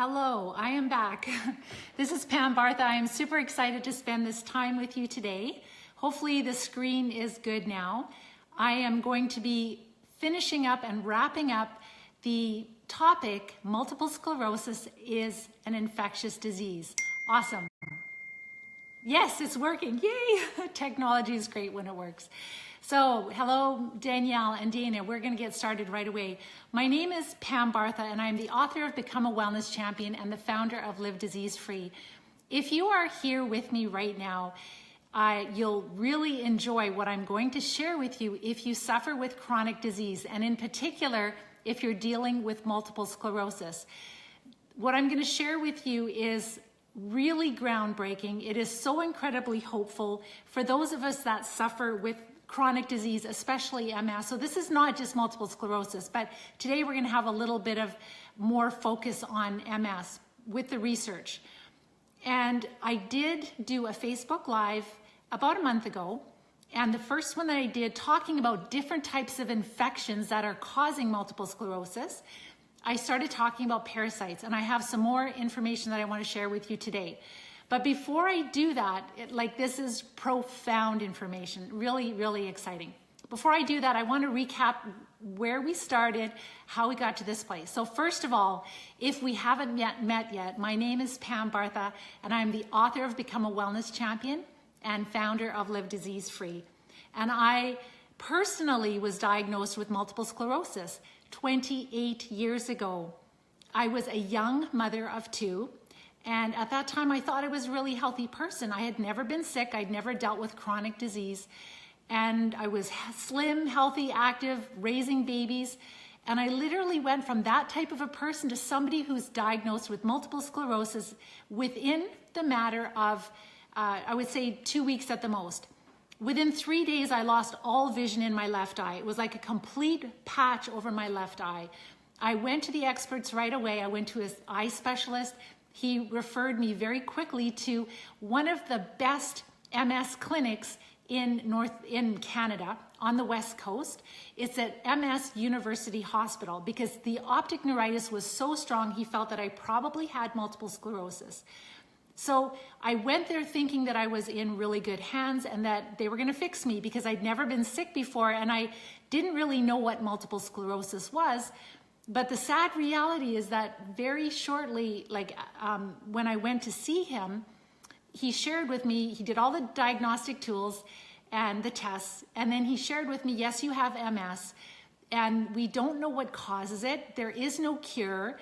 Hello, I am back. This is Pam Bartha. I am super excited to spend this time with you today. Hopefully the screen is good now. I am going to be finishing up and wrapping up the topic, multiple sclerosis is an infectious disease. Awesome. Yes, it's working. Yay! Technology is great when it works. So, hello, Danielle and Dana. We're going to get started right away. My name is Pam Bartha, and I'm the author of Become a Wellness Champion and the founder of Live Disease Free. If you are here with me right now, you'll really enjoy what I'm going to share with you if you suffer with chronic disease, and in particular, if you're dealing with multiple sclerosis. What I'm going to share with you is really groundbreaking. It is so incredibly hopeful for those of us that suffer with chronic disease, especially MS. So this is not just multiple sclerosis, but today we're going to have a little bit of more focus on MS with the research. And I did do a Facebook Live about a month ago, and the first one that I did talking about different types of infections that are causing multiple sclerosis, I started talking about parasites, and I have some more information that I want to share with you today. But before I do that, this is profound information, really, really exciting. Before I do that, I want to recap where we started, how we got to this place. So first of all, if we haven't met yet, my name is Pam Bartha, and I'm the author of Become a Wellness Champion and founder of Live Disease Free. And I personally was diagnosed with multiple sclerosis 28 years ago. I was a young mother of two. And at that time, I thought I was a really healthy person. I had never been sick. I'd never dealt with chronic disease. And I was slim, healthy, active, raising babies. And I literally went from that type of a person to somebody who's diagnosed with multiple sclerosis within the matter of, I would say, 2 weeks at the most. Within 3 days, I lost all vision in my left eye. It was like a complete patch over my left eye. I went to the experts right away. I went to his eye specialist. He referred me very quickly to one of the best MS clinics in Canada on the West Coast. It's at MS University Hospital because the optic neuritis was so strong, he felt that I probably had multiple sclerosis. So I went there thinking that I was in really good hands and that they were going to fix me because I'd never been sick before and I didn't really know what multiple sclerosis was. But the sad reality is that very shortly, when I went to see him, he shared with me, he did all the diagnostic tools and the tests, and then he shared with me, yes, you have MS, and we don't know what causes it. There is no cure.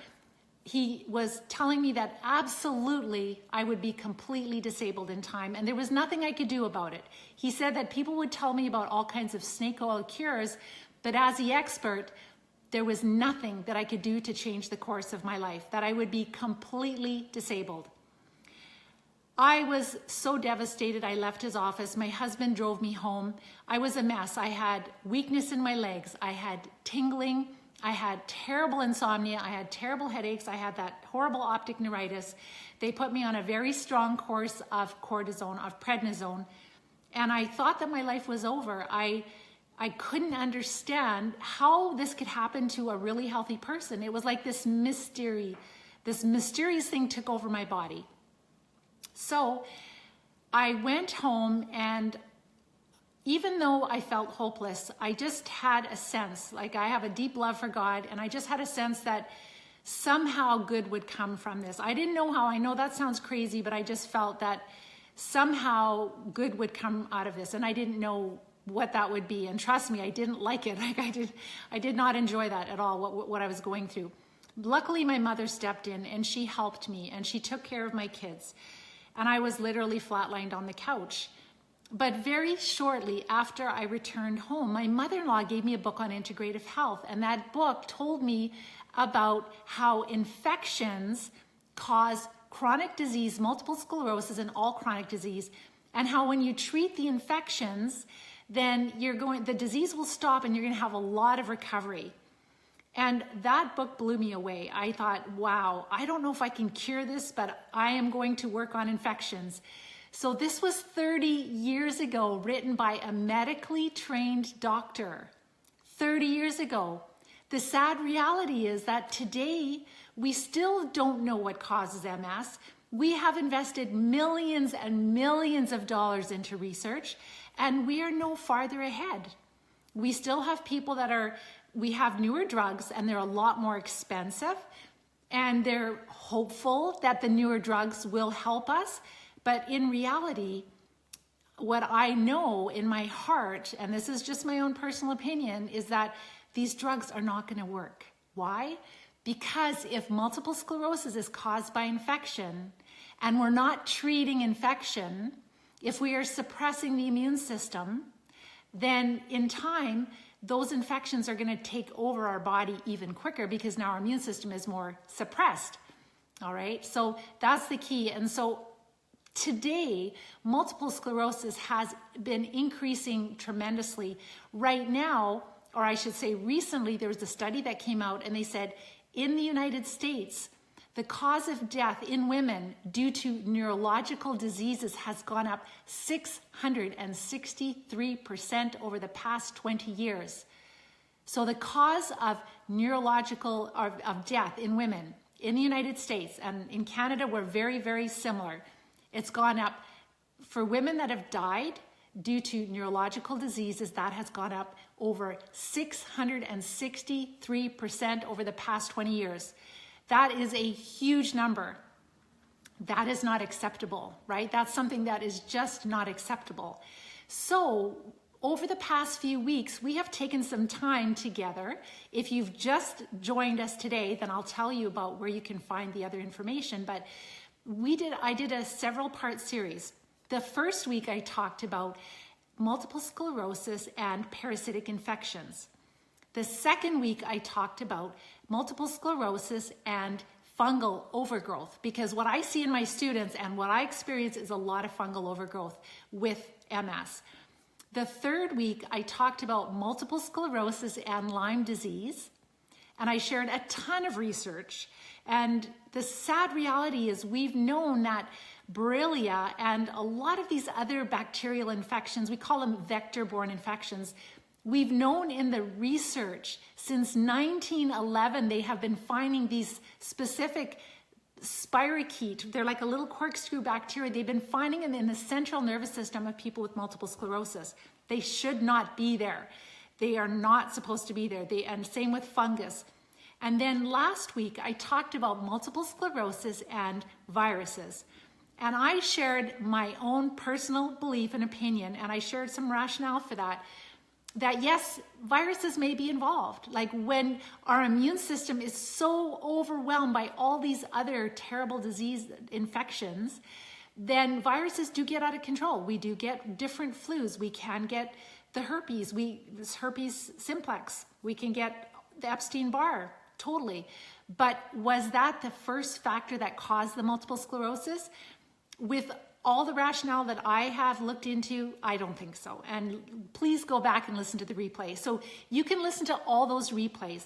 He was telling me that absolutely I would be completely disabled in time, and there was nothing I could do about it. He said that people would tell me about all kinds of snake oil cures, but as the expert, there was nothing that I could do to change the course of my life, that I would be completely disabled. I was so devastated. I left his office. My husband drove me home. I was a mess. I had weakness in my legs. I had tingling. I had terrible insomnia. I had terrible headaches. I had that horrible optic neuritis. They put me on a very strong course of cortisone, of prednisone, and I thought that my life was over. I couldn't understand how this could happen to a really healthy person. It was like this mysterious thing took over my body. So I went home, and even though I felt hopeless, I just had a sense, I have a deep love for God, and I just had a sense that somehow good would come from this. I didn't know how. I know that sounds crazy, but I just felt that somehow good would come out of this, and I didn't know what that would be. And trust me, I didn't like it. I did not enjoy that at all, what I was going through. Luckily, my mother stepped in and she helped me and she took care of my kids. And I was literally flatlined on the couch. But very shortly after I returned home, my mother-in-law gave me a book on integrative health. And that book told me about how infections cause chronic disease, multiple sclerosis, and all chronic disease. And how when you treat the infections, then the disease will stop and you're going to have a lot of recovery. And that book blew me away. I thought, wow, I don't know if I can cure this, but I am going to work on infections. So this was 30 years ago, written by a medically trained doctor. 30 years ago. The sad reality is that today we still don't know what causes MS. We have invested millions and millions of dollars into research, and we are no farther ahead. We still have people we have newer drugs, and they're a lot more expensive, and they're hopeful that the newer drugs will help us. But in reality, what I know in my heart, and this is just my own personal opinion, is that these drugs are not going to work. Why? Because if multiple sclerosis is caused by infection, and we're not treating infection, if we are suppressing the immune system, then in time, those infections are going to take over our body even quicker because now our immune system is more suppressed. All right, so that's the key. And so today, multiple sclerosis has been increasing tremendously. Right now, or I should say recently, there was a study that came out and they said in the United States, the cause of death in women due to neurological diseases has gone up 663% over the past 20 years. So the cause of neurological, of death in women in the United States, and in Canada, we're very, very similar. It's gone up for women that have died due to neurological diseases. That has gone up over 663% over the past 20 years. That is a huge number. That is not acceptable, right? That's something that is just not acceptable. So over the past few weeks, we have taken some time together. If you've just joined us today, then I'll tell you about where you can find the other information. But I did a several-part series. The first week I talked about multiple sclerosis and parasitic infections. The second week I talked about multiple sclerosis and fungal overgrowth, because what I see in my students and what I experience is a lot of fungal overgrowth with MS. The third week I talked about multiple sclerosis and Lyme disease, and I shared a ton of research. And the sad reality is we've known that Borrelia and a lot of these other bacterial infections, we call them vector-borne infections, we've known in the research since 1911, they have been finding these specific spirochete, they're like a little corkscrew bacteria, they've been finding them in the central nervous system of people with multiple sclerosis. They should not be there. They are not supposed to be there. And same with fungus. And then last week, I talked about multiple sclerosis and viruses. And I shared my own personal belief and opinion, and I shared some rationale for that yes, viruses may be involved. Like when our immune system is so overwhelmed by all these other terrible disease infections, then viruses do get out of control. We do get different flus. We can get the herpes, herpes simplex. We can get the Epstein-Barr, totally. But was that the first factor that caused the multiple sclerosis? With all the rationale that I have looked into, I don't think so. And please go back and listen to the replay. So you can listen to all those replays.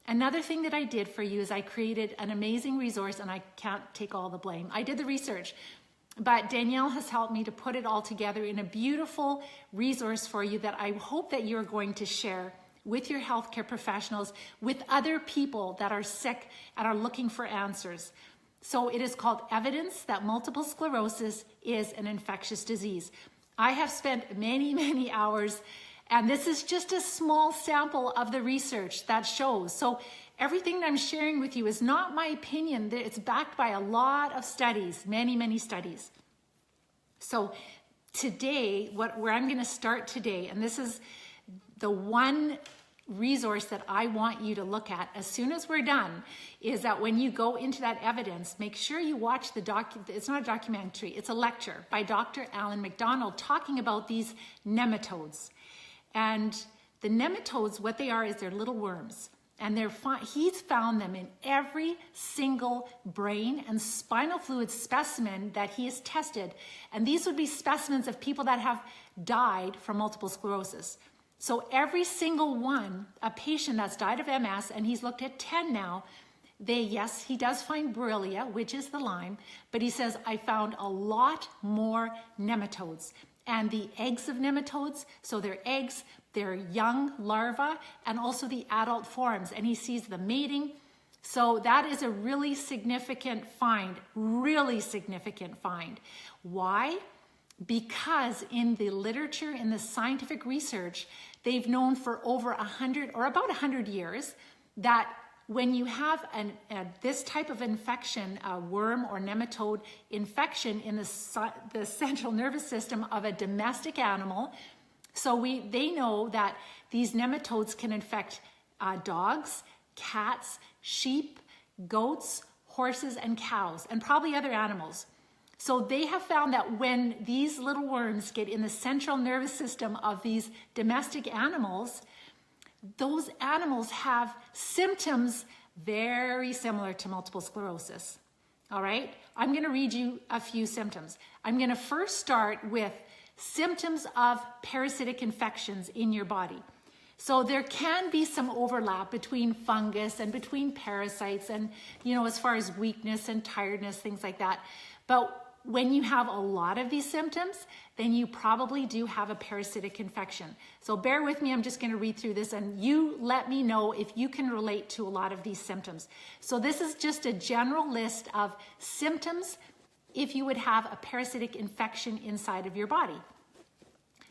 Another thing that I did for you is I created an amazing resource, and I can't take all the blame. I did the research, but Danielle has helped me to put it all together in a beautiful resource for you that I hope that you're going to share with your healthcare professionals, with other people that are sick and are looking for answers. So it is called Evidence That Multiple Sclerosis is an Infectious Disease. I have spent many, many hours, and this is just a small sample of the research that shows. So everything that I'm sharing with you is not my opinion. It's backed by a lot of studies, many, many studies. So today, where I'm going to start today, and this is the one resource that I want you to look at as soon as we're done, is that when you go into that evidence, make sure you watch it's not a documentary, it's a lecture by Dr. Alan McDonald talking about these nematodes. And the nematodes, what they are is they're little worms. And he's found them in every single brain and spinal fluid specimen that he has tested. And these would be specimens of people that have died from multiple sclerosis. So every single one, a patient that's died of MS, and he's looked at 10 now, yes, he does find Borrelia, which is the Lyme, but he says, I found a lot more nematodes. And the eggs of nematodes, so they're eggs, their young larvae, and also the adult forms, and he sees the mating. So that is a really significant find, really significant find. Why? Because in the literature, in the scientific research, they've known for over 100 or about 100 years that when you have this type of infection, a worm or nematode infection in the central nervous system of a domestic animal, so they know that these nematodes can infect dogs, cats, sheep, goats, horses, and cows, and probably other animals. So they have found that when these little worms get in the central nervous system of these domestic animals, those animals have symptoms very similar to multiple sclerosis. All right, I'm going to read you a few symptoms. I'm going to first start with symptoms of parasitic infections in your body. So there can be some overlap between fungus and between parasites and, as far as weakness and tiredness, things like that. But when you have a lot of these symptoms, then you probably do have a parasitic infection. So bear with me, I'm just going to read through this and you let me know if you can relate to a lot of these symptoms. So this is just a general list of symptoms if you would have a parasitic infection inside of your body.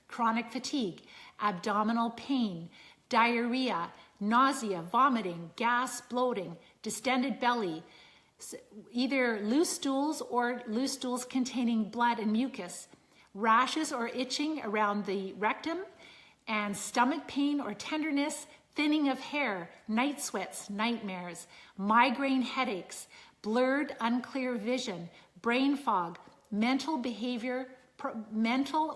Chronic fatigue, abdominal pain, diarrhea, nausea, vomiting, gas, bloating, distended belly, either loose stools or loose stools containing blood and mucus, rashes or itching around the rectum, and stomach pain or tenderness, thinning of hair, night sweats, nightmares, migraine headaches, blurred, unclear vision, brain fog, mental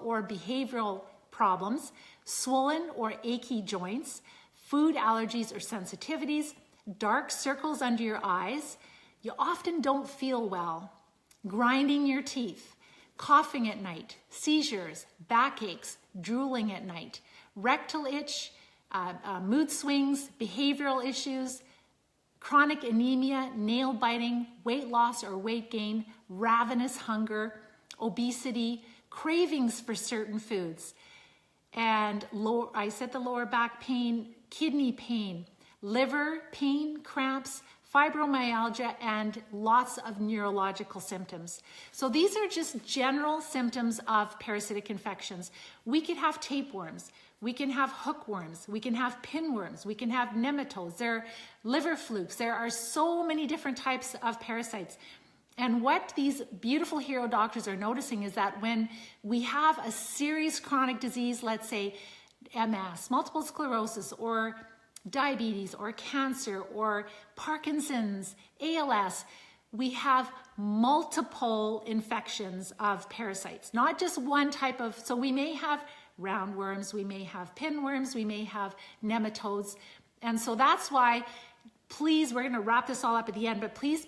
or behavioral problems, swollen or achy joints, food allergies or sensitivities, dark circles under your eyes. You often don't feel well, grinding your teeth, coughing at night, seizures, backaches, drooling at night, rectal itch, mood swings, behavioral issues, chronic anemia, nail biting, weight loss or weight gain, ravenous hunger, obesity, cravings for certain foods, and I said the lower back pain, kidney pain, liver pain, cramps, fibromyalgia, and lots of neurological symptoms. So these are just general symptoms of parasitic infections. We could have tapeworms, we can have hookworms, we can have pinworms, we can have nematodes, there are liver flukes, there are so many different types of parasites. And what these beautiful hero doctors are noticing is that when we have a serious chronic disease, let's say MS, multiple sclerosis, or diabetes, or cancer, or Parkinson's, ALS, we have multiple infections of parasites, not just one type of, so we may have roundworms, we may have pinworms, we may have nematodes. And so that's why, please, we're gonna wrap this all up at the end, but please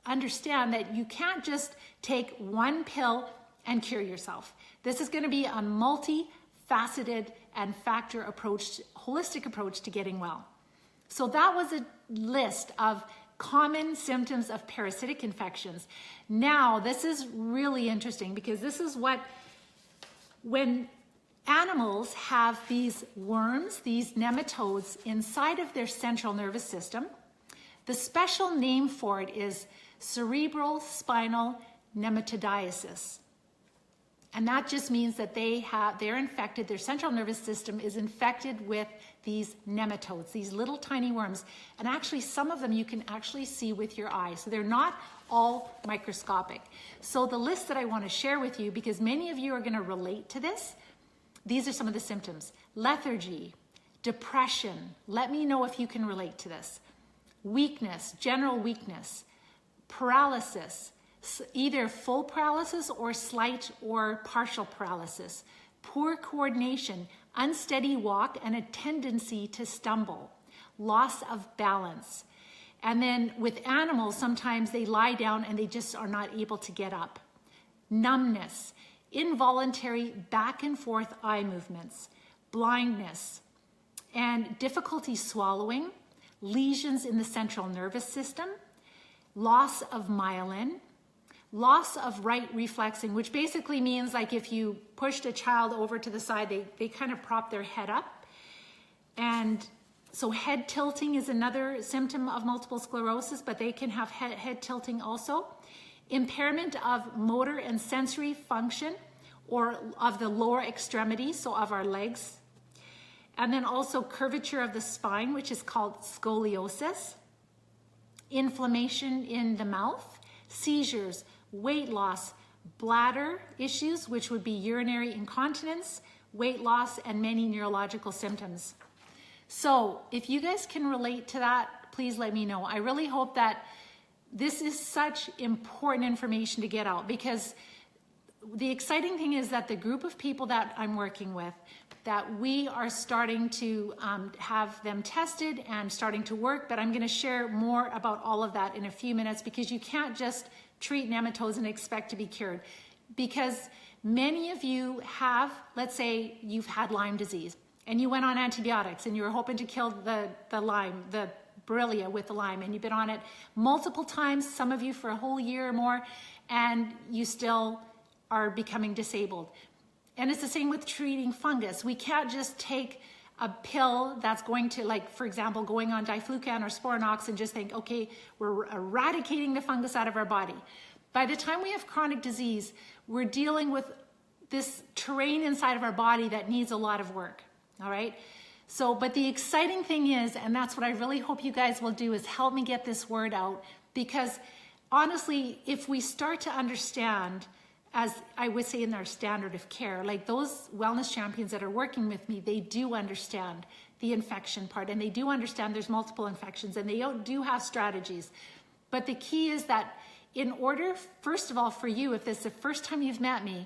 understand that you can't just take one pill and cure yourself. This is gonna be a multifaceted and factor approach, holistic approach to getting well. So that was a list of common symptoms of parasitic infections. Now, this is really interesting because this is what, when animals have these worms, these nematodes inside of their central nervous system, the special name for it is cerebral spinal nematoidiasis. And that just means that they're infected, their central nervous system is infected with these nematodes, these little tiny worms. And actually, some of them you can actually see with your eyes. So they're not all microscopic. So the list that I want to share with you, because many of you are going to relate to this, these are some of the symptoms. Lethargy, depression. Let me know if you can relate to this. Weakness, general weakness, paralysis, either full paralysis or slight or partial paralysis, poor coordination, unsteady walk, and a tendency to stumble, loss of balance. And then with animals, sometimes they lie down and they just are not able to get up. Numbness, involuntary back and forth eye movements, blindness, and difficulty swallowing, lesions in the central nervous system, loss of myelin, loss of right reflexing, which basically means like if you pushed a child over to the side, they kind of prop their head up. And so head tilting is another symptom of multiple sclerosis, but they can have head tilting also. Impairment of motor and sensory function, or of the lower extremities, so of our legs. And then also curvature of the spine, which is called scoliosis. Inflammation in the mouth, seizures, weight loss, bladder issues, which would be urinary incontinence, weight loss, and many neurological symptoms. So if you guys can relate to that, please let me know. I really hope that this is such important information to get out, because the exciting thing is that the group of people that I'm working with, that we are starting to have them tested and starting to work, but I'm going to share more about all of that in a few minutes, because you can't just treat nematodes and expect to be cured. Because many of you have, let's say you've had Lyme disease and you went on antibiotics and you were hoping to kill the Lyme, the Borrelia with the Lyme, and you've been on it multiple times, some of you for a whole year or more, and you still are becoming disabled. And it's the same with treating fungus. We can't just take a pill that's going to, like, for example, going on diflucan or Sporanox and just think, okay, we're eradicating the fungus out of our body. By the time we have chronic disease, we're dealing with this terrain inside of our body that needs a lot of work, all right? So, but the exciting thing is, and that's what I really hope you guys will do, is help me get this word out, because honestly, if we start to understand, as I would say in our standard of care, like those wellness champions that are working with me, they do understand the infection part, and they do understand there's multiple infections, and they do have strategies. But the key is that in order, first of all, for you, if this is the first time you've met me,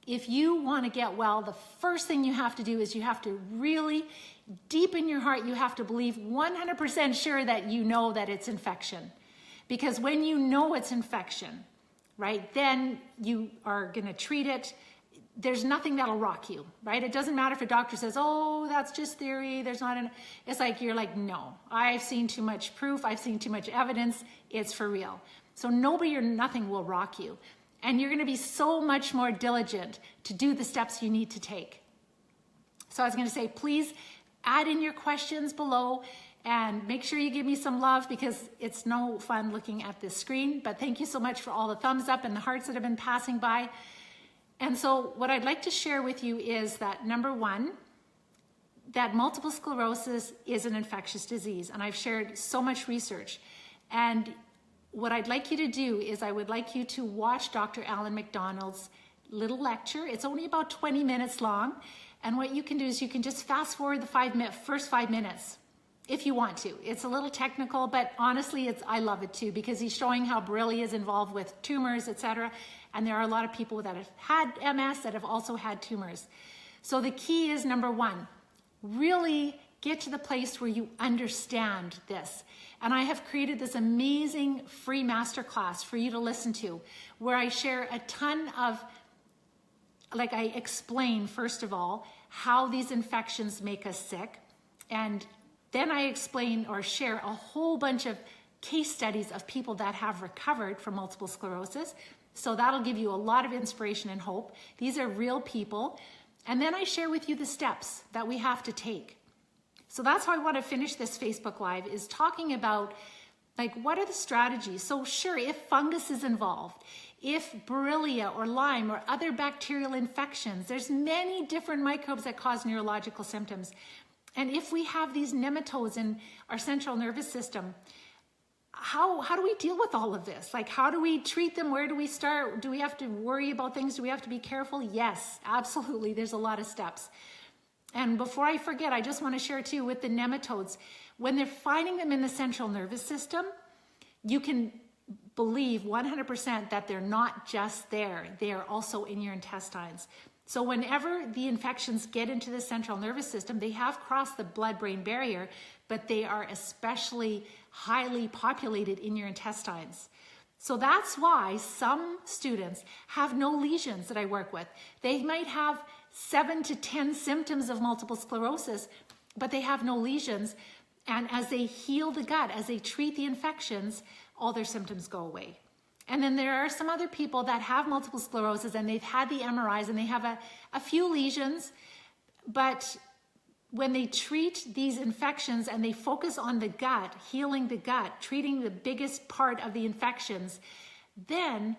if you want to get well, the first thing you have to do is you have to really, deep in your heart, you have to believe 100% sure that you know that it's infection. Because when you know it's infection, right, then you are going to treat it. There's nothing that'll rock you, right? It doesn't matter if a doctor says, oh, that's just theory. There's not an, it's like, you're like, no, I've seen too much proof. I've seen too much evidence. It's for real. So nobody or nothing will rock you. And you're going to be so much more diligent to do the steps you need to take. So I was going to say, please add in your questions below and make sure you give me some love, because it's no fun looking at this screen. But thank you so much for all the thumbs up and the hearts that have been passing by. And so what I'd like to share with you is that, number one, that multiple sclerosis is an infectious disease. And I've shared so much research. And what I'd like you to do is I would like you to watch Dr. Alan McDonald's little lecture. It's only about 20 minutes long. And what you can do is you can just fast forward the first 5 minutes if you want to. It's a little technical, but honestly, I love it too, because he's showing how Borrelia is involved with tumors, etc. And there are a lot of people that have had MS that have also had tumors. So the key is, number one, really get to the place where you understand this. And I have created this amazing free masterclass for you to listen to, where I share a ton of, like, I explain, first of all, how these infections make us sick. And then I explain or share a whole bunch of case studies of people that have recovered from multiple sclerosis. So that'll give you a lot of inspiration and hope. These are real people. And then I share with you the steps that we have to take. So that's how I want to finish this Facebook Live, is talking about, like, what are the strategies? So sure, if fungus is involved, if Borrelia or Lyme or other bacterial infections, there's many different microbes that cause neurological symptoms. And if we have these nematodes in our central nervous system, how do we deal with all of this? Like, how do we treat them? Where do we start? Do we have to worry about things? Do we have to be careful? Yes, absolutely. There's a lot of steps. And before I forget, I just want to share too with the nematodes, when they're finding them in the central nervous system, you can believe 100% that they're not just there. They are also in your intestines. So whenever the infections get into the central nervous system, they have crossed the blood-brain barrier, but they are especially highly populated in your intestines. So that's why some students have no lesions that I work with. They might have 7 to 10 symptoms of multiple sclerosis, but they have no lesions. And as they heal the gut, as they treat the infections, all their symptoms go away. And then there are some other people that have multiple sclerosis and they've had the MRIs and they have a few lesions, but when they treat these infections and they focus on the gut, healing the gut, treating the biggest part of the infections, then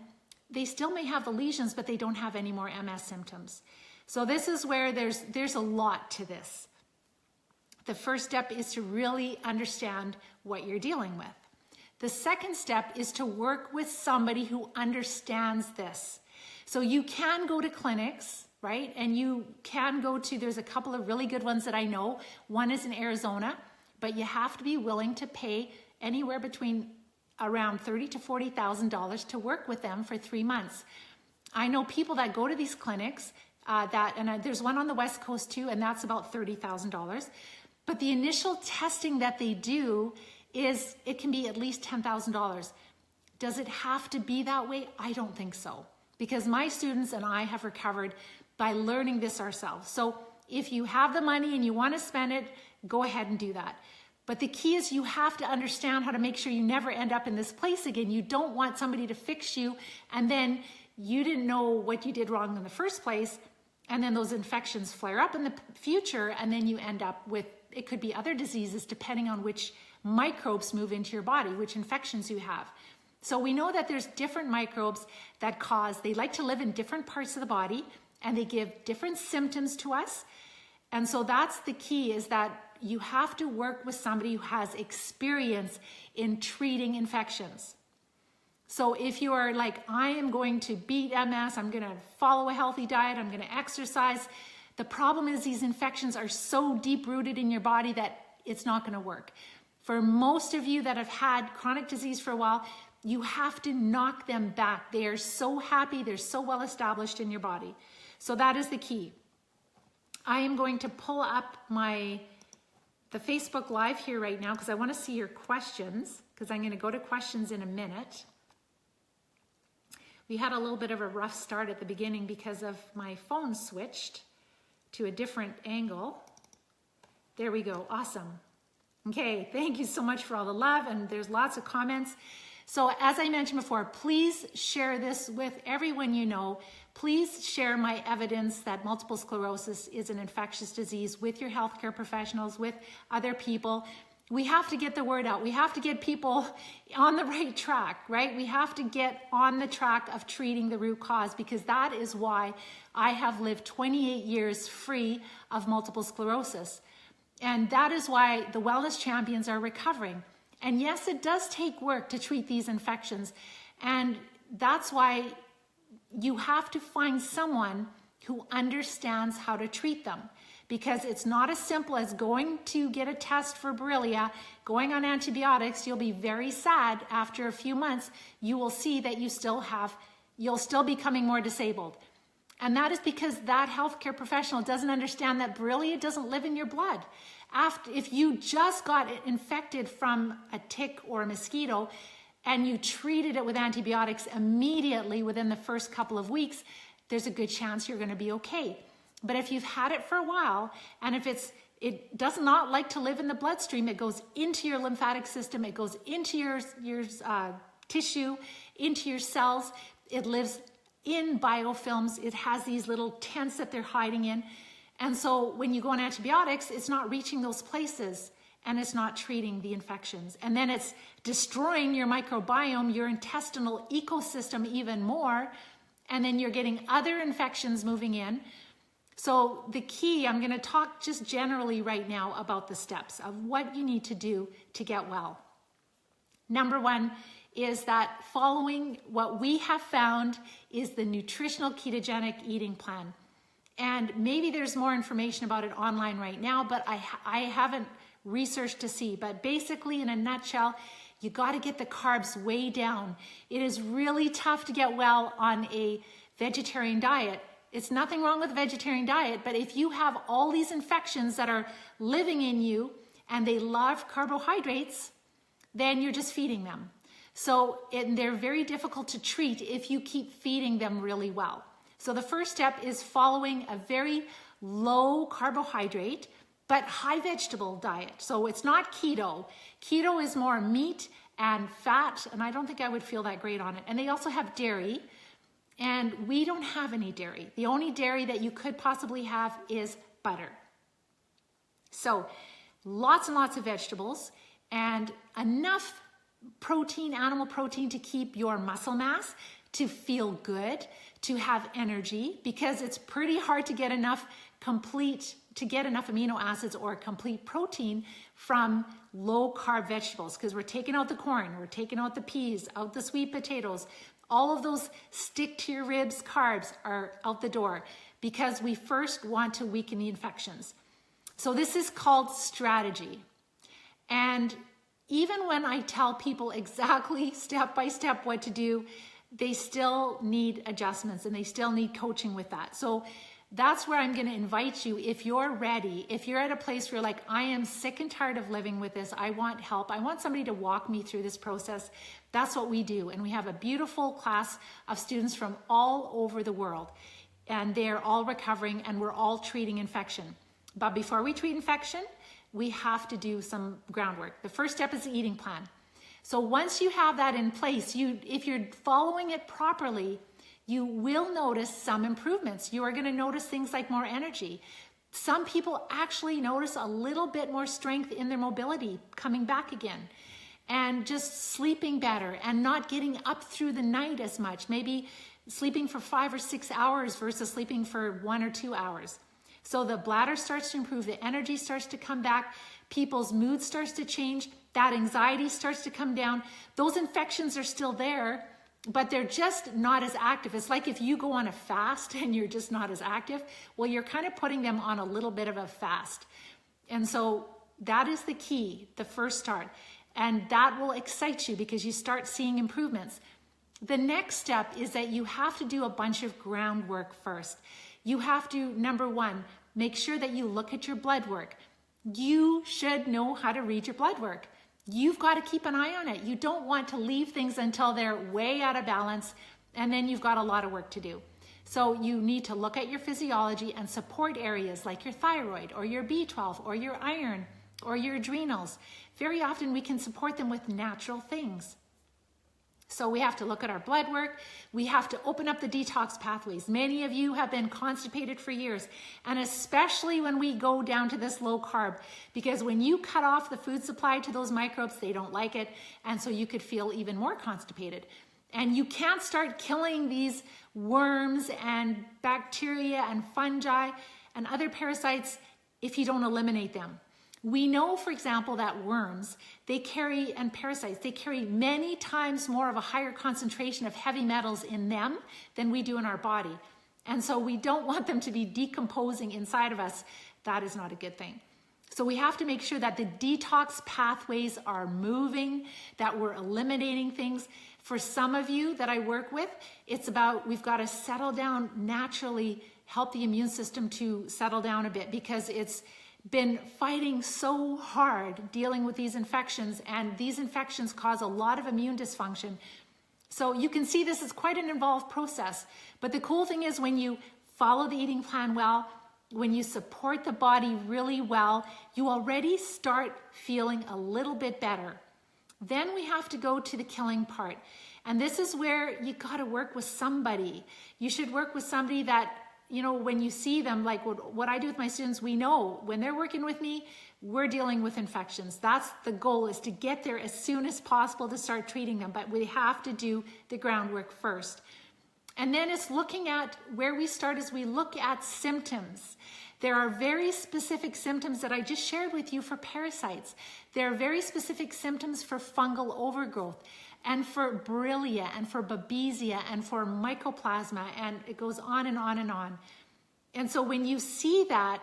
they still may have the lesions, but they don't have any more MS symptoms. So this is where there's a lot to this. The first step is to really understand what you're dealing with. The second step is to work with somebody who understands this. So you can go to clinics, right? And you can go to, there's a couple of really good ones that I know. One is in Arizona, but you have to be willing to pay anywhere between around $30,000 to $40,000 to work with them for 3 months. I know people that go to these clinics there's one on the West Coast too, and that's about $30,000. But the initial testing that they do it can be at least $10,000. Does it have to be that way? I don't think so, because my students and I have recovered by learning this ourselves. So if you have the money and you want to spend it, go ahead and do that. But the key is you have to understand how to make sure you never end up in this place again. You don't want somebody to fix you and then you didn't know what you did wrong in the first place, and then those infections flare up in the future, and then you end up with, it could be other diseases depending on which microbes move into your body, which infections you have. So we know that there's different microbes that they like to live in different parts of the body, and they give different symptoms to us. And so that's the key, is that you have to work with somebody who has experience in treating infections. So if you are like, I am going to beat MS, I'm going to follow a healthy diet, I'm going to exercise. The problem is these infections are so deep rooted in your body that it's not going to work. For most of you that have had chronic disease for a while, you have to knock them back. They are so happy, they're so well established in your body. So that is the key. I am going to pull up the Facebook Live here right now because I want to see your questions, because I'm going to go to questions in a minute. We had a little bit of a rough start at the beginning because of my phone switched to a different angle. There we go. Awesome. Okay, thank you so much for all the love, and there's lots of comments. So as I mentioned before, please share this with everyone you know. Please share my evidence that multiple sclerosis is an infectious disease with your healthcare professionals, with other people. We have to get the word out. We have to get people on the right track, right? We have to get on the track of treating the root cause, because that is why I have lived 28 years free of multiple sclerosis. And that is why the wellness champions are recovering. And yes, it does take work to treat these infections. And that's why you have to find someone who understands how to treat them, because it's not as simple as going to get a test for Borrelia, going on antibiotics. You'll be very sad after a few months. You will see that you'll still be becoming more disabled. And that is because that healthcare professional doesn't understand that Borrelia doesn't live in your blood. If you just got infected from a tick or a mosquito and you treated it with antibiotics immediately within the first couple of weeks, there's a good chance you're going to be okay. But if you've had it for a while, and if it does not like to live in the bloodstream, it goes into your lymphatic system, it goes into your tissue, into your cells, it lives in biofilms, it has these little tents that they're hiding in. And so when you go on antibiotics, it's not reaching those places and it's not treating the infections. And then it's destroying your microbiome, your intestinal ecosystem even more. And then you're getting other infections moving in. So the key, I'm going to talk just generally right now about the steps of what you need to do to get well. Number one is that following what we have found is the Nutritional Ketogenic Eating Plan. And maybe there's more information about it online right now, but I haven't researched to see. But basically, in a nutshell, you got to get the carbs way down. It is really tough to get well on a vegetarian diet. It's nothing wrong with a vegetarian diet, but if you have all these infections that are living in you and they love carbohydrates, then you're just feeding them. So they're very difficult to treat if you keep feeding them really well. So the first step is following a very low carbohydrate but high vegetable diet. So it's not keto. Keto is more meat and fat, and I don't think I would feel that great on it. And they also have dairy, and we don't have any dairy. The only dairy that you could possibly have is butter. So lots and lots of vegetables and enough protein, animal protein, to keep your muscle mass, to feel good, to have energy, because it's pretty hard to get enough amino acids or complete protein from low carb vegetables, because we're taking out the corn, we're taking out the peas, out the sweet potatoes. All of those stick to your ribs carbs are out the door, because we first want to weaken the infections. So this is called strategy. And even when I tell people exactly step by step what to do, they still need adjustments and they still need coaching with that. So that's where I'm going to invite you, if you're ready, if you're at a place where you're like, I am sick and tired of living with this, I want help, I want somebody to walk me through this process. That's what we do. And we have a beautiful class of students from all over the world, and they're all recovering, and we're all treating infection. But before we treat infection, we have to do some groundwork. The first step is the eating plan. So once you have that in place, if you're following it properly, you will notice some improvements. You are going to notice things like more energy. Some people actually notice a little bit more strength in their mobility coming back again, and just sleeping better and not getting up through the night as much, maybe sleeping for 5 or 6 hours versus sleeping for 1 or 2 hours. So the bladder starts to improve, the energy starts to come back, people's mood starts to change, that anxiety starts to come down. Those infections are still there, but they're just not as active. It's like if you go on a fast and you're just not as active, well, you're kind of putting them on a little bit of a fast. And so that is the key, the first start. And that will excite you because you start seeing improvements. The next step is that you have to do a bunch of groundwork first. You have to, number one, make sure that you look at your blood work. You should know how to read your blood work. You've got to keep an eye on it. You don't want to leave things until they're way out of balance, and then you've got a lot of work to do. So you need to look at your physiology and support areas like your thyroid or your B12 or your iron or your adrenals. Very often we can support them with natural things. So we have to look at our blood work. We have to open up the detox pathways. Many of you have been constipated for years, and especially when we go down to this low carb, because when you cut off the food supply to those microbes, they don't like it, and so you could feel even more constipated. And you can't start killing these worms and bacteria and fungi and other parasites if you don't eliminate them. We know, for example, that worms, and parasites, they carry many times more of a higher concentration of heavy metals in them than we do in our body. And so we don't want them to be decomposing inside of us. That is not a good thing. So we have to make sure that the detox pathways are moving, that we're eliminating things. For some of you that I work with, it's about we've got to settle down naturally, help the immune system to settle down a bit, because it's been fighting so hard dealing with these infections, and these infections cause a lot of immune dysfunction. So you can see this is quite an involved process. But the cool thing is, when you follow the eating plan well, when you support the body really well, you already start feeling a little bit better. Then we have to go to the killing part. And this is where you got to work with somebody. You should work with somebody that, you know, when you see them, like what I do with my students, we know when they're working with me, we're dealing with infections. That's the goal, is to get there as soon as possible to start treating them. But we have to do the groundwork first. And then it's looking at where we start is we look at symptoms. There are very specific symptoms that I just shared with you for parasites. There are very specific symptoms for fungal overgrowth, and for Borrelia, and for Babesia, and for Mycoplasma, and it goes on and on and on. And so when you see that,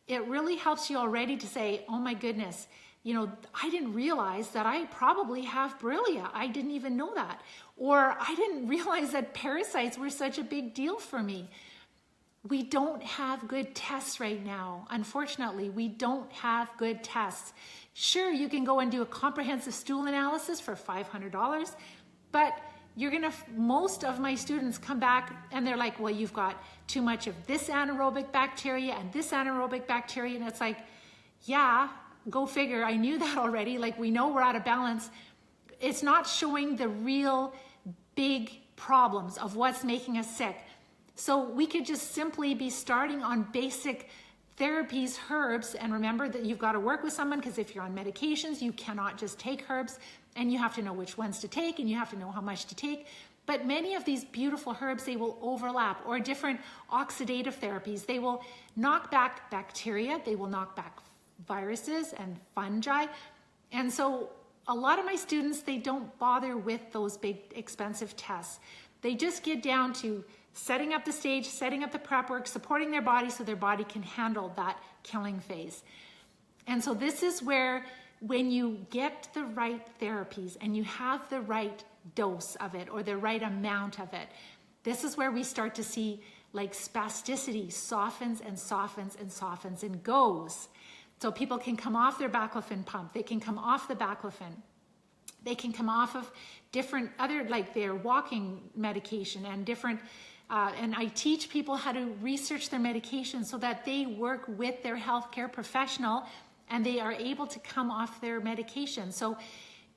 it really helps you already to say, oh my goodness, you know, I didn't realize that I probably have Borrelia. I didn't even know that. Or I didn't realize that parasites were such a big deal for me. We don't have good tests right now. Unfortunately, we don't have good tests. Sure, you can go and do a comprehensive stool analysis for $500, but most of my students come back and they're like, well, you've got too much of this anaerobic bacteria and this anaerobic bacteria. And it's like, yeah, go figure. I knew that already. Like, we know we're out of balance. It's not showing the real big problems of what's making us sick. So we could just simply be starting on basic therapies, herbs, and remember that you've got to work with someone, because if you're on medications, you cannot just take herbs, and you have to know which ones to take, and you have to know how much to take. But many of these beautiful herbs, they will overlap, or different oxidative therapies. They will knock back bacteria, they will knock back viruses and fungi. And so a lot of my students, they don't bother with those big expensive tests. They just get down to setting up the stage, setting up the prep work, supporting their body so their body can handle that killing phase. And so this is where, when you get the right therapies and you have the right dose of it, or the right amount of it, this is where we start to see like spasticity softens and softens and softens and goes. So people can come off their baclofen pump, they can come off the baclofen, they can come off of different other, like their walking medication and different, and I teach people how to research their medication so that they work with their healthcare professional and they are able to come off their medication. So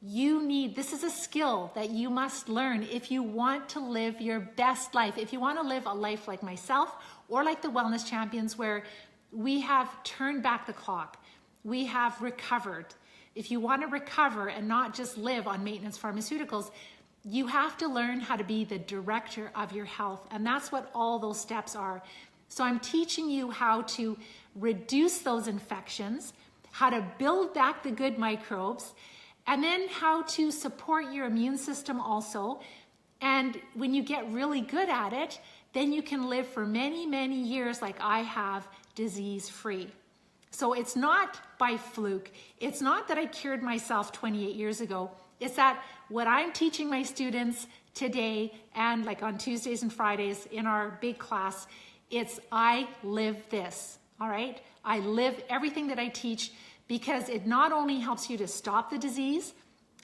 this is a skill that you must learn if you want to live your best life. If you want to live a life like myself, or like the Wellness Champions, where we have turned back the clock, we have recovered. If you want to recover and not just live on maintenance pharmaceuticals, you have to learn how to be the director of your health. And that's what all those steps are. So I'm teaching you how to reduce those infections, how to build back the good microbes, and then how to support your immune system also. And when you get really good at it, then you can live for many, many years like I have, disease-free. So it's not by fluke. It's not that I cured myself 28 years ago. It's that what I'm teaching my students today, and like on Tuesdays and Fridays in our big class, it's I live this, all right? I live everything that I teach, because it not only helps you to stop the disease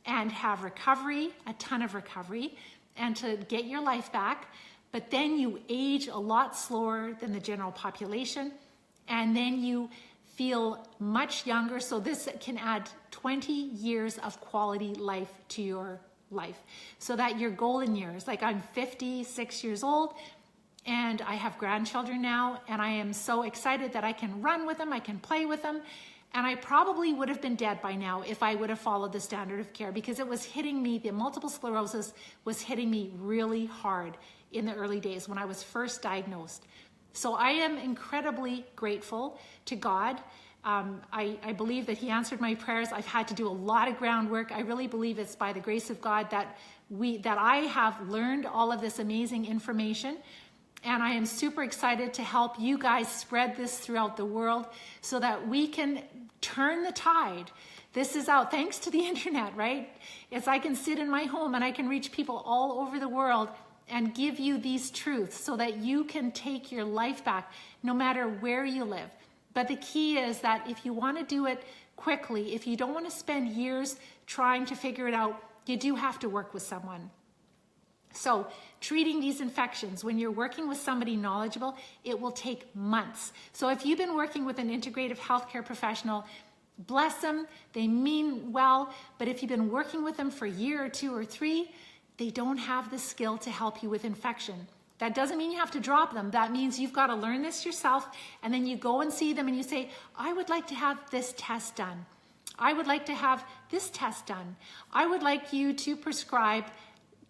and have recovery, a ton of recovery, and to get your life back, but then you age a lot slower than the general population, and then you feel much younger. So this can add 20 years of quality life to your life, so that your golden years, like I'm 56 years old, and I have grandchildren now, and I am so excited that I can run with them, I can play with them. And I probably would have been dead by now if I would have followed the standard of care, because it was hitting me, the multiple sclerosis was hitting me really hard in the early days when I was first diagnosed. So I am incredibly grateful to God. I believe that He answered my prayers. I've had to do a lot of groundwork. I really believe it's by the grace of God that I have learned all of this amazing information. And I am super excited to help you guys spread this throughout the world so that we can turn the tide. This is out thanks to the internet, right? It's I can sit in my home and I can reach people all over the world and give you these truths so that you can take your life back no matter where you live. But the key is that if you want to do it quickly, if you don't want to spend years trying to figure it out, you do have to work with someone. So treating these infections, when you're working with somebody knowledgeable, it will take months. So if you've been working with an integrative healthcare professional, bless them, they mean well, but if you've been working with them for a year or 2 or 3, they don't have the skill to help you with infection. That doesn't mean you have to drop them. That means you've got to learn this yourself, and then you go and see them and you say, I would like to have this test done. I would like to have this test done. I would like you to prescribe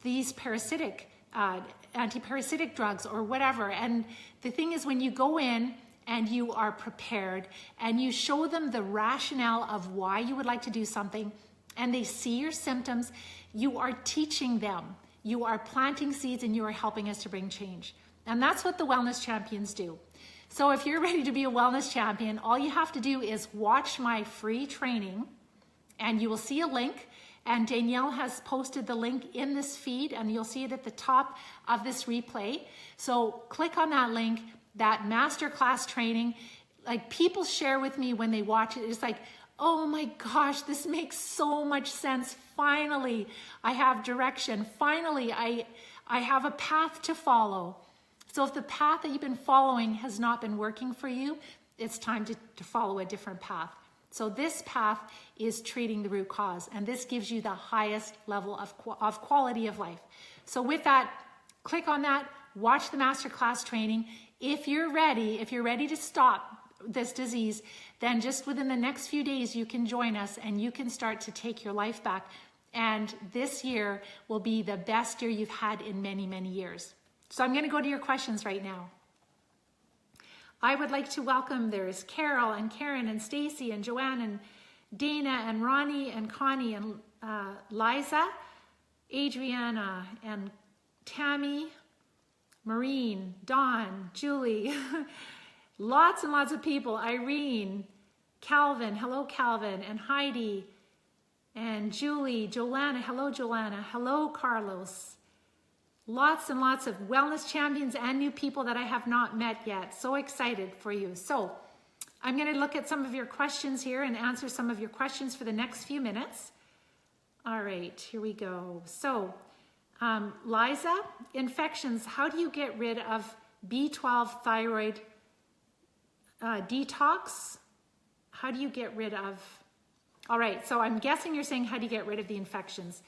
these parasitic, anti-parasitic drugs or whatever. And the thing is, when you go in and you are prepared and you show them the rationale of why you would like to do something, and they see your symptoms, you are teaching them. You are planting seeds and you are helping us to bring change. And that's what the Wellness Champions do. So if you're ready to be a wellness champion, all you have to do is watch my free training, and you will see a link. And Danielle has posted the link in this feed, and you'll see it at the top of this replay. So click on that link, that masterclass training. Like, people share with me when they watch it, it's like, oh my gosh, this makes so much sense. Finally, I have direction. Finally, I have a path to follow. So if the path that you've been following has not been working for you, it's time to follow a different path. So this path is treating the root cause, and this gives you the highest level of quality of life. So with that, click on that, watch the masterclass training. If you're ready to stop this disease, then just within the next few days, you can join us and you can start to take your life back. And this year will be the best year you've had in many, many years. So I'm going to go to your questions right now. I would like to welcome, there's Carol and Karen and Stacy and Joanne and Dana and Ronnie and Connie and Liza, Adriana and Tammy, Maureen, Dawn, Julie, lots and lots of people, Irene, Calvin, hello Calvin, and Heidi, and Julie, Jolana, hello Carlos. Lots and lots of wellness champions and new people that I have not met yet. So excited for you. So I'm going to look at some of your questions here and answer some of your questions for the next few minutes. All right, here we go. So Liza, infections, how do you get rid of B12 thyroid detox? How do you get rid of, all right, so I'm guessing you're saying how do you get rid of the infections?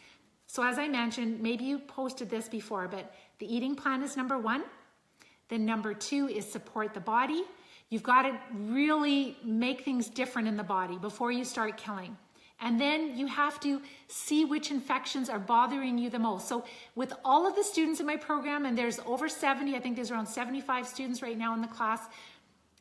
So as I mentioned, maybe you posted this before, but the eating plan is number one. Then number two is support the body. You've got to really make things different in the body before you start killing. And then you have to see which infections are bothering you the most. So with all of the students in my program, and there's over 70, I think there's around 75 students right now in the class,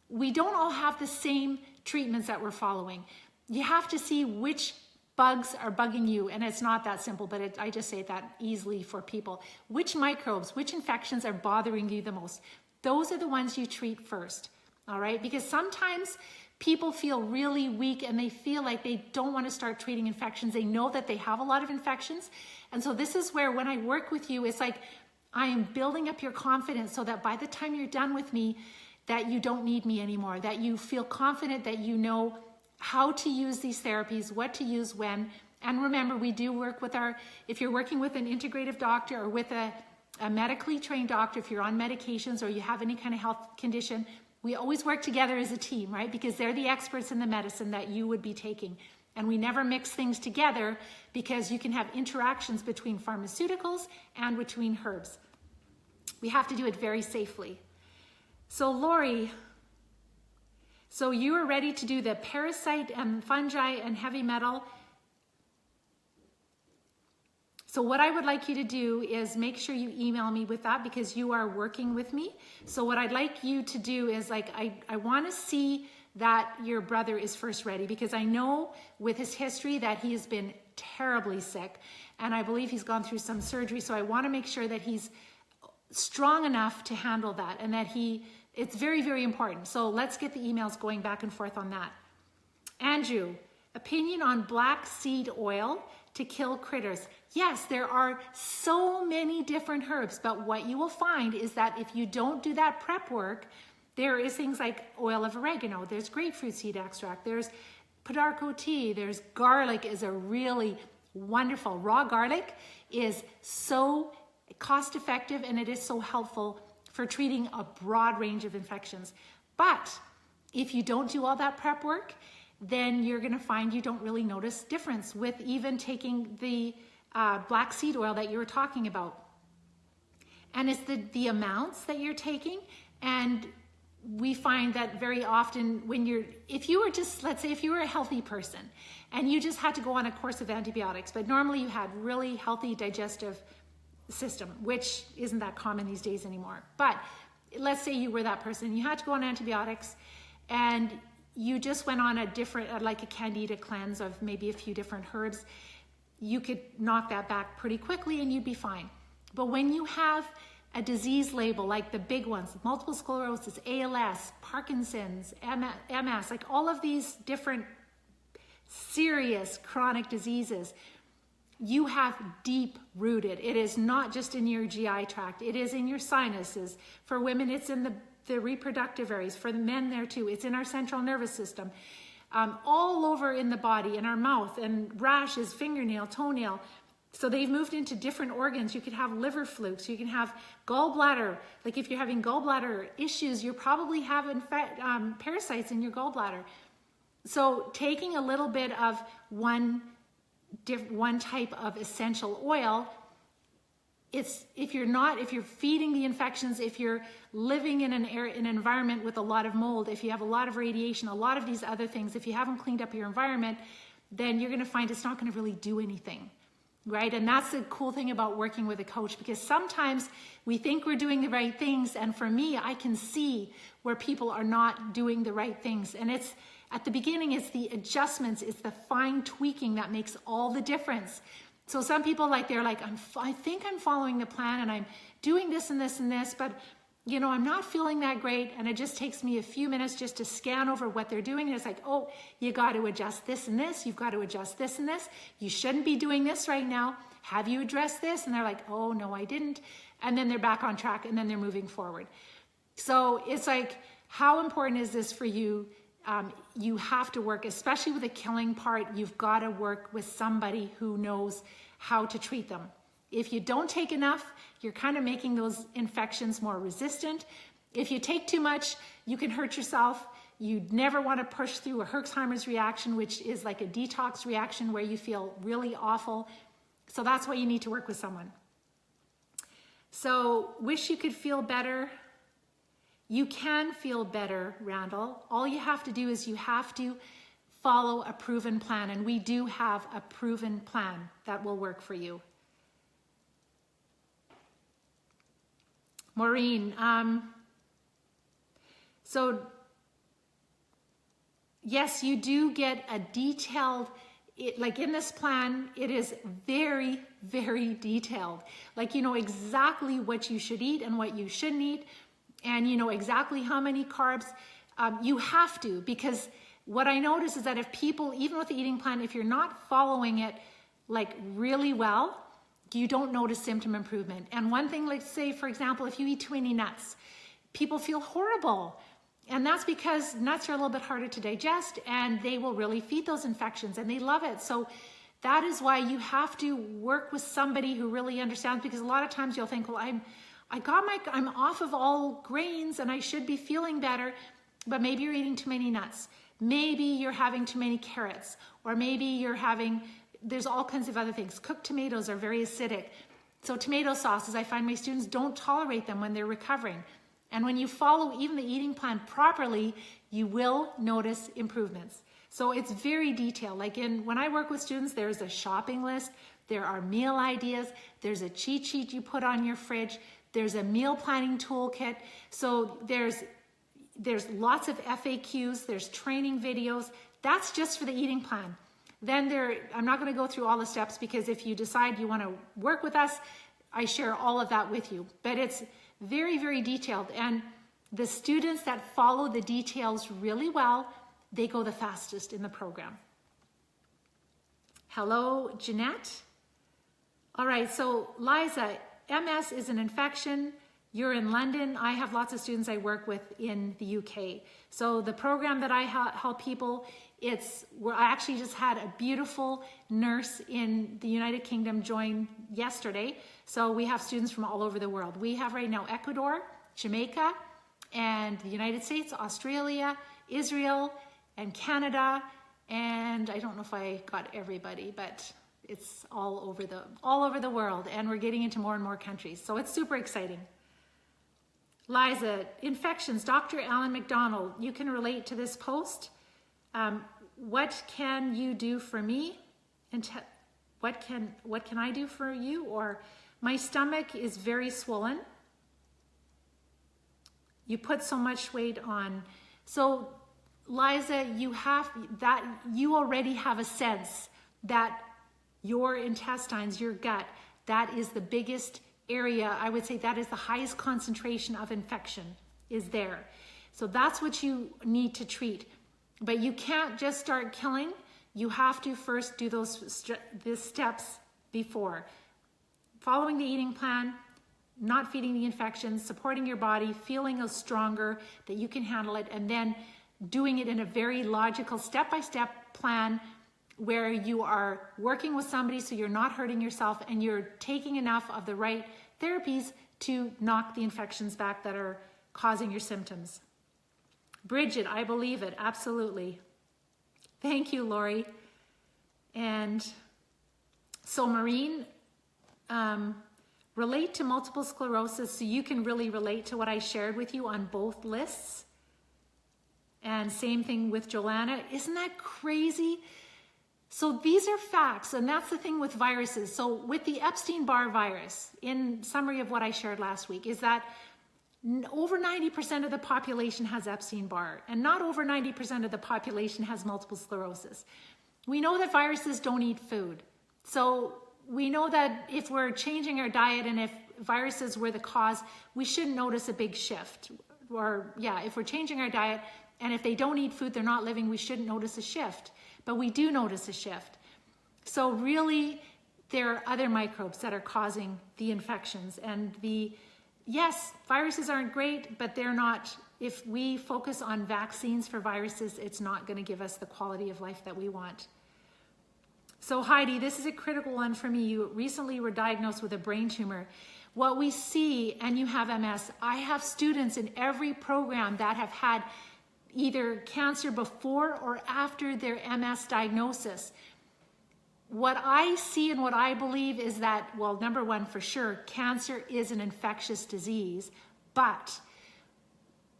we don't all have the same treatments that we're following. You have to see which bugs are bugging you, and it's not that simple, but I just say that easily for people. Which microbes, which infections are bothering you the most? Those are the ones you treat first, all right? Because sometimes people feel really weak and they feel like they don't want to start treating infections. They know that they have a lot of infections. And so this is where when I work with you, it's like I am building up your confidence so that by the time you're done with me, that you don't need me anymore, that you feel confident that you know how to use these therapies, what to use when. And remember, we do work with if you're working with an integrative doctor or with a medically trained doctor, if you're on medications or you have any kind of health condition, we always work together as a team, right? Because they're the experts in the medicine that you would be taking. And we never mix things together because you can have interactions between pharmaceuticals and between herbs. We have to do it very safely. So Lori, so you are ready to do the parasite and fungi and heavy metal. So what I would like you to do is make sure you email me with that because you are working with me. So what I'd like you to do is I want to see that your brother is first ready because I know with his history that he has been terribly sick and I believe he's gone through some surgery. So I want to make sure that he's strong enough to handle that and that it's very, very important. So let's get the emails going back and forth on that. Andrew, opinion on black seed oil to kill critters. Yes, there are so many different herbs, but what you will find is that if you don't do that prep work, there is things like oil of oregano, there's grapefruit seed extract, there's podarco tea, there's garlic is a really wonderful, raw garlic is so cost effective and it is so helpful for treating a broad range of infections. But if you don't do all that prep work, then you're gonna find you don't really notice difference with even taking the black seed oil that you were talking about. And it's the amounts that you're taking. And we find that very often if you were just, let's say if you were a healthy person and you just had to go on a course of antibiotics, but normally you had really healthy digestive system, which isn't that common these days anymore. But let's say you were that person, you had to go on antibiotics and you just went on a different, like a candida cleanse of maybe a few different herbs, you could knock that back pretty quickly and you'd be fine. But when you have a disease label like the big ones, multiple sclerosis, ALS, Parkinson's, MS, like all of these different serious chronic diseases, you have deep rooted. It is not just in your GI tract. It is in your sinuses. For women, it's in the reproductive areas. For the men there too. It's in our central nervous system. All over in the body, in our mouth, and rashes, fingernail, toenail. So they've moved into different organs. You could have liver flukes. You can have gallbladder. Like if you're having gallbladder issues, you probably have parasites in your gallbladder. So taking a little bit of one type of essential oil if you're feeding the infections, if you're living in an environment with a lot of mold, if you have a lot of radiation, a lot of these other things, if you haven't cleaned up your environment, then you're going to find it's not going to really do anything, right? And that's the cool thing about working with a coach, because sometimes we think we're doing the right things, and for me, I can see where people are not doing the right things. And it's at the beginning, it's the adjustments, it's the fine tweaking that makes all the difference. So some people, they're like, I think I'm following the plan and I'm doing this and this and this, but I'm not feeling that great. And it just takes me a few minutes just to scan over what they're doing. And it's like, oh, you got to adjust this and this. You've got to adjust this and this. You shouldn't be doing this right now. Have you addressed this? And they're like, oh, no, I didn't. And then they're back on track and then they're moving forward. So it's like, how important is this for you? You have to work, especially with the killing part, you've got to work with somebody who knows how to treat them. If you don't take enough, you're kind of making those infections more resistant. If you take too much, you can hurt yourself. You never want to push through a Herxheimer's reaction, which is like a detox reaction where you feel really awful. So that's why you need to work with someone. So, wish you could feel better. You can feel better, Randall. All you have to do is you have to follow a proven plan, and we do have a proven plan that will work for you. Maureen, so yes, you do get a detailed, like in this plan, it is very, very detailed. Like you know exactly what you should eat and what you shouldn't eat. And you know exactly how many carbs. You have to, because what I notice is that if people, even with the eating plan, if you're not following it like really well, you don't notice symptom improvement. And one thing, like say, for example, if you eat too many nuts, people feel horrible. And that's because nuts are a little bit harder to digest and they will really feed those infections and they love it. So that is why you have to work with somebody who really understands, because a lot of times you'll think, well, I'm off of all grains and I should be feeling better, but maybe you're eating too many nuts. Maybe you're having too many carrots, or maybe there's all kinds of other things. Cooked tomatoes are very acidic. So tomato sauces, I find my students don't tolerate them when they're recovering. And when you follow even the eating plan properly, you will notice improvements. So it's very detailed. Like when I work with students, there's a shopping list, there are meal ideas, there's a cheat sheet you put on your fridge, there's a meal planning toolkit. So there's lots of FAQs, there's training videos. That's just for the eating plan. Then I'm not going to go through all the steps, because if you decide you want to work with us, I share all of that with you. But it's very, very detailed. And the students that follow the details really well, they go the fastest in the program. Hello, Jeanette. All right, so Liza, MS is an infection. You're in London. I have lots of students I work with in the UK. So the program that I help people, I actually just had a beautiful nurse in the United Kingdom join yesterday. So we have students from all over the world. We have right now Ecuador, Jamaica, and the United States, Australia, Israel, and Canada. And I don't know if I got everybody, but it's all over the world, and we're getting into more and more countries. So it's super exciting. Liza, infections, Dr. Alan McDonald, you can relate to this post. What can you do for me? And what can I do for you? Or my stomach is very swollen. You put so much weight on. So Liza, you already have a sense that your intestines, your gut, that is the biggest area. I would say that is the highest concentration of infection is there. So that's what you need to treat. But you can't just start killing. You have to first do the steps before. Following the eating plan, not feeding the infections, supporting your body, feeling stronger, that you can handle it, and then doing it in a very logical step-by-step plan where you are working with somebody so you're not hurting yourself and you're taking enough of the right therapies to knock the infections back that are causing your symptoms. Bridget, I believe it, absolutely. Thank you, Lori. And so Maureen, relate to multiple sclerosis so you can really relate to what I shared with you on both lists. And same thing with Joanna. Isn't that crazy? So these are facts, and that's the thing with viruses. So with the Epstein-Barr virus, in summary of what I shared last week, is that over 90% of the population has Epstein-Barr, and not over 90% of the population has multiple sclerosis. We know that viruses don't eat food. So we know that if we're changing our diet and if viruses were the cause, we shouldn't notice a big shift. Or yeah, if we're changing our diet and if they don't eat food, they're not living, we shouldn't notice a shift. But we do notice a shift. So really, there are other microbes that are causing the infections. And yes, viruses aren't great, but they're not, if we focus on vaccines for viruses, it's not going to give us the quality of life that we want. So Heidi, this is a critical one for me. You recently were diagnosed with a brain tumor. What we see, and you have MS, I have students in every program that have had either cancer before or after their MS diagnosis. What I see and what I believe is that, well, number one, for sure, cancer is an infectious disease, but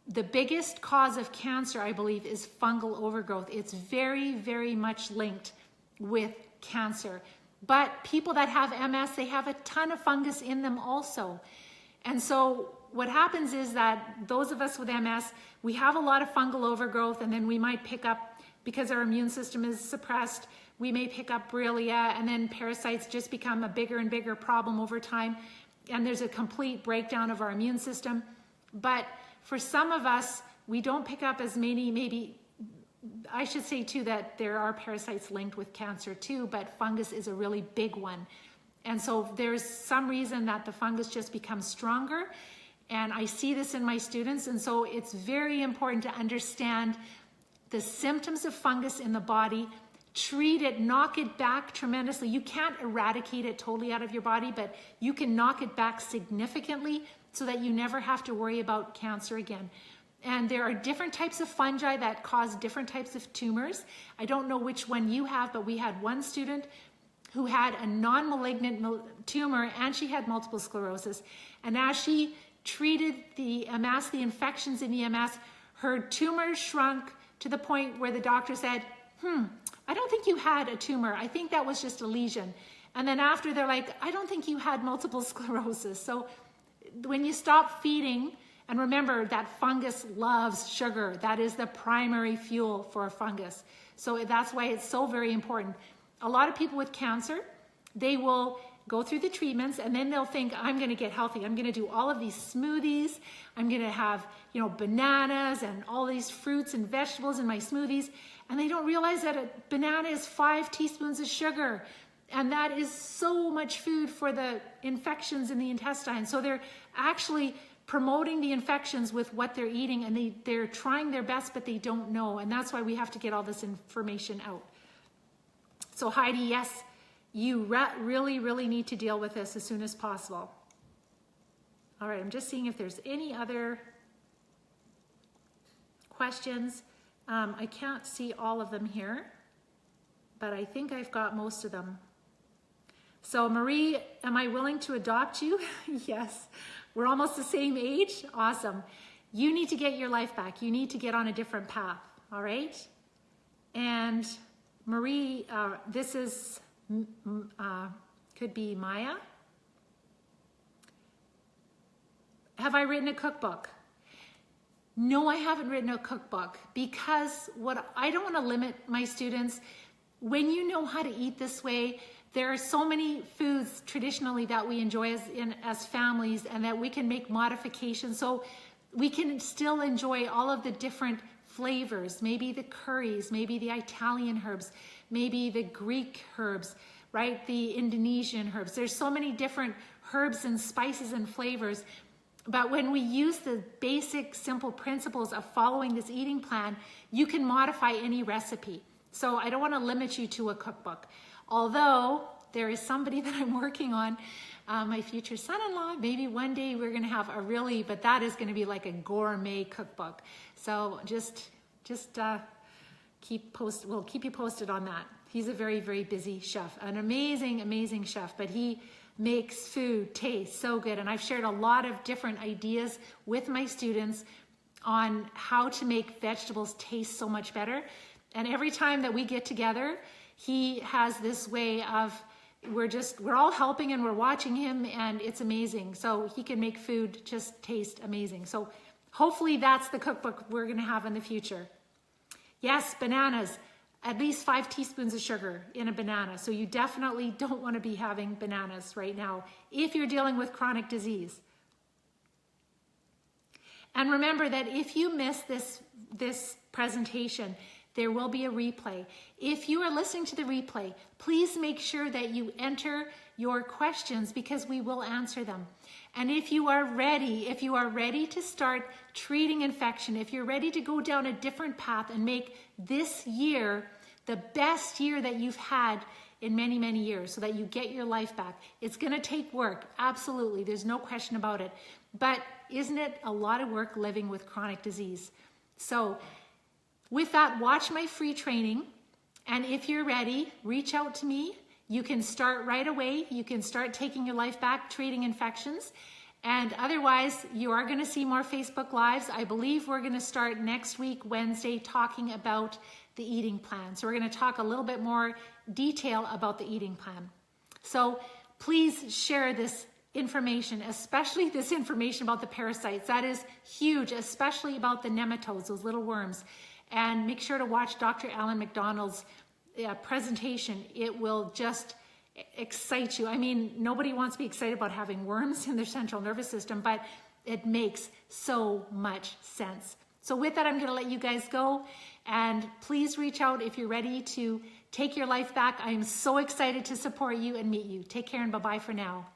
the biggest cause of cancer, I believe, is fungal overgrowth. It's very, very much linked with cancer. But people that have MS, they have a ton of fungus in them also. And so what happens is that those of us with MS, we have a lot of fungal overgrowth, and then we might pick up, because our immune system is suppressed, we may pick up Borrelia, and then parasites just become a bigger and bigger problem over time. And there's a complete breakdown of our immune system. But for some of us, we don't pick up as many, maybe, I should say too that there are parasites linked with cancer too, but fungus is a really big one. And so there's some reason that the fungus just becomes stronger. And I see this in my students. And so it's very important to understand the symptoms of fungus in the body, treat it, knock it back tremendously. You can't eradicate it totally out of your body, but you can knock it back significantly so that you never have to worry about cancer again. And there are different types of fungi that cause different types of tumors. I don't know which one you have, but we had one student who had a non-malignant tumor and she had multiple sclerosis. And as she treated the MS, the infections in the MS, her tumor shrunk to the point where the doctor said, I don't think you had a tumor. I think that was just a lesion. And then after, they're like, I don't think you had multiple sclerosis. So when you stop feeding, and remember that fungus loves sugar. That is the primary fuel for a fungus. So that's why it's so very important. A lot of people with cancer, they will go through the treatments and then they'll think, I'm going to get healthy. I'm going to do all of these smoothies. I'm going to have, bananas and all these fruits and vegetables in my smoothies. And they don't realize that a banana is 5 teaspoons of sugar. And that is so much food for the infections in the intestine. So they're actually promoting the infections with what they're eating, and they're trying their best, but they don't know. And that's why we have to get all this information out. So Heidi, yes, you really, really need to deal with this as soon as possible. All right, I'm just seeing if there's any other questions. I can't see all of them here, but I think I've got most of them. So Marie, am I willing to adopt you? Yes. We're almost the same age. Awesome. You need to get your life back. You need to get on a different path. All right. And Marie, this is, could be Maya. Have I written a cookbook? No, I haven't written a cookbook because I don't want to limit my students. When you know how to eat this way, there are so many foods traditionally that we enjoy as families, and that we can make modifications so we can still enjoy all of the different flavors, maybe the curries, maybe the Italian herbs, maybe the Greek herbs, right? The Indonesian herbs. There's so many different herbs and spices and flavors. But when we use the basic simple principles of following this eating plan, you can modify any recipe. So I don't want to limit you to a cookbook. Although there is somebody that I'm working on, my future son-in-law, maybe one day we're going to have but that is going to be like a gourmet cookbook. So just we'll keep you posted on that. He's a very, very busy chef, an amazing, amazing chef, but he makes food taste so good. And I've shared a lot of different ideas with my students on how to make vegetables taste so much better. And every time that we get together, he has this way of, we're all helping and we're watching him, and it's amazing. So he can make food just taste amazing. So hopefully that's the cookbook we're gonna have in the future. Yes, bananas, at least 5 teaspoons of sugar in a banana. So you definitely don't wanna be having bananas right now if you're dealing with chronic disease. And remember that if you miss this presentation, there will be a replay. If you are listening to the replay, please make sure that you enter your questions because we will answer them. And if you are ready to start treating infection, if you're ready to go down a different path and make this year the best year that you've had in many, many years so that you get your life back, it's gonna take work, absolutely, there's no question about it. But isn't it a lot of work living with chronic disease? So with that, watch my free training. And if you're ready, reach out to me. You can start right away. You can start taking your life back, treating infections. And otherwise, you are gonna see more Facebook Lives. I believe we're gonna start next week, Wednesday, talking about the eating plan. So we're gonna talk a little bit more detail about the eating plan. So please share this information, especially this information about the parasites. That is huge, especially about the nematodes, those little worms. And make sure to watch Dr. Alan McDonald's presentation. It will just excite you. I mean, nobody wants to be excited about having worms in their central nervous system, but it makes so much sense. So with that, I'm going to let you guys go. And please reach out if you're ready to take your life back. I am so excited to support you and meet you. Take care and bye-bye for now.